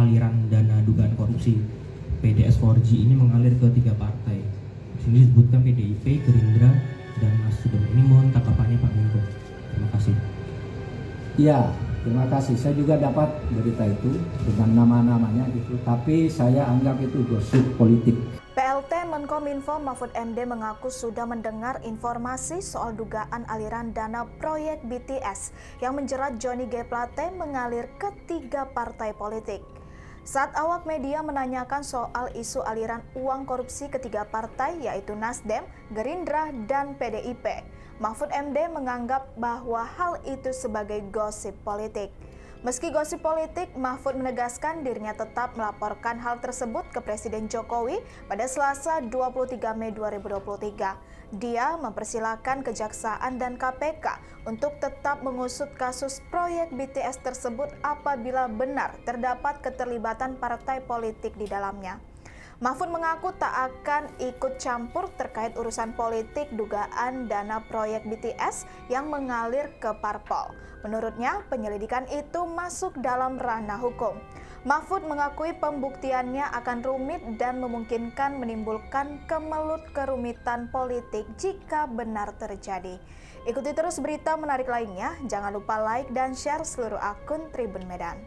aliran dana dugaan korupsi PDS4G ini mengalir ke 3 partai. Di sini disebutkan PDIP, Gerindra, dan Nasdem. Ini mohon tanggapannya Pak Menko. Terima kasih. Ya, terima kasih. Saya juga dapat berita itu dengan nama-namanya gitu, tapi saya anggap itu gosip politik. PLT Menkominfo Mahfud MD mengaku sudah mendengar informasi soal dugaan aliran dana proyek BTS yang menjerat Johnny G. Plate mengalir ke 3 partai politik. Saat awak media menanyakan soal isu aliran uang korupsi ke 3 partai yaitu Nasdem, Gerindra, dan PDIP, Mahfud MD menganggap bahwa hal itu sebagai gosip politik. Meski gosip politik, Mahfud menegaskan dirinya tetap melaporkan hal tersebut ke Presiden Jokowi pada Selasa 23 Mei 2023. Dia mempersilahkan Kejaksaan dan KPK untuk tetap mengusut kasus proyek BTS tersebut apabila benar terdapat keterlibatan partai politik di dalamnya. Mahfud mengaku tak akan ikut campur terkait urusan politik dugaan dana proyek BTS yang mengalir ke parpol. Menurutnya, penyelidikan itu masuk dalam ranah hukum. Mahfud mengakui pembuktiannya akan rumit dan memungkinkan menimbulkan kemelut kerumitan politik jika benar terjadi. Ikuti terus berita menarik lainnya, jangan lupa like dan share seluruh akun Tribun Medan.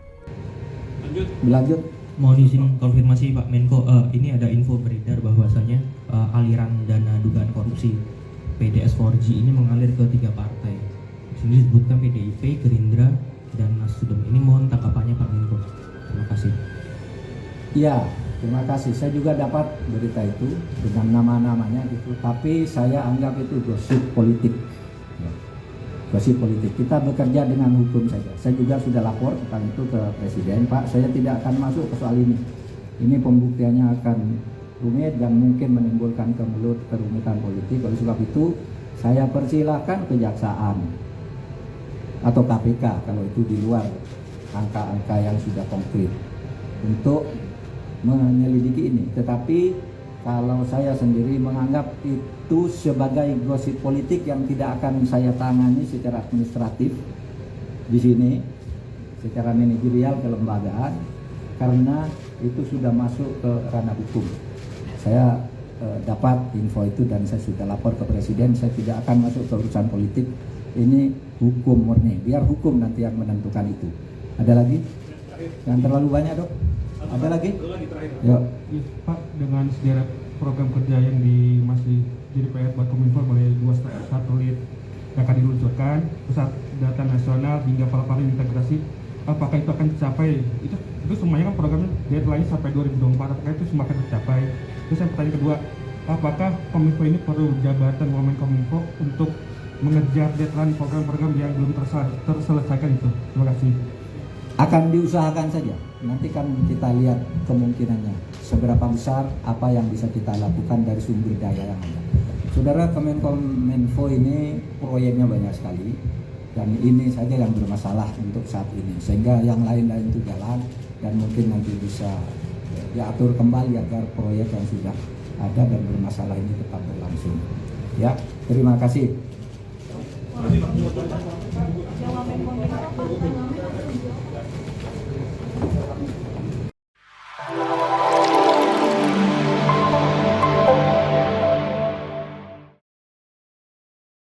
Lanjut. Mohon izin konfirmasi Pak Menko, ini ada info beredar bahwasanya aliran dana dugaan korupsi PDS4G ini mengalir ke 3 partai. Di sini disebutkan PDIP, Gerindra, dan Nasdem. Ini mohon tanggapannya Pak Menko. Terima kasih. Ya, terima kasih. Saya juga dapat berita itu dengan nama-namanya gitu, tapi saya anggap itu gosip politik. Ya, gosip politik. Kita bekerja dengan hukum saja. Saya juga sudah lapor tentang itu ke Presiden, Pak. Saya tidak akan masuk ke soal ini. Ini pembuktiannya akan rumit dan mungkin menimbulkan kerumitan politik. Oleh sebab itu, saya persilahkan Kejaksaan atau KPK kalau itu di luar angka-angka yang sudah konkret untuk menyelidiki ini. Tetapi kalau saya sendiri menganggap itu sebagai gosip politik yang tidak akan saya tangani secara administratif di sini, secara manajerial kelembagaan, karena itu sudah masuk ke ranah hukum. Saya dapat info itu dan saya sudah lapor ke Presiden. Saya tidak akan masuk ke urusan politik. Ini hukum murni. Biar hukum nanti yang menentukan itu. Ada lagi? Yang terlalu banyak, Dok? Ada lagi? Yuk. Pak, dengan sederet program kerja yang masih jadi PR buat Kominfo oleh 2 satelit yang akan diluncurkan, pusat data nasional hingga paling integrasi, apakah itu akan tercapai? Itu semuanya kan programnya deadline sampai 2024, apakah itu semua akan tercapai? Terus yang pertanyaan kedua, apakah Kominfo ini perlu jabatan Wamen Kominfo untuk mengejar deadline program-program yang belum terselesaikan itu? Terima kasih. Akan diusahakan saja. Nanti kan kita lihat kemungkinannya seberapa besar apa yang bisa kita lakukan dari sumber daya yang ada. Saudara, Kemenkominfo ini proyeknya banyak sekali dan ini saja yang bermasalah untuk saat ini, sehingga yang lain-lain itu jalan dan mungkin nanti bisa diatur kembali agar proyek yang sudah ada dan bermasalah ini tetap berlangsung. Ya, terima kasih.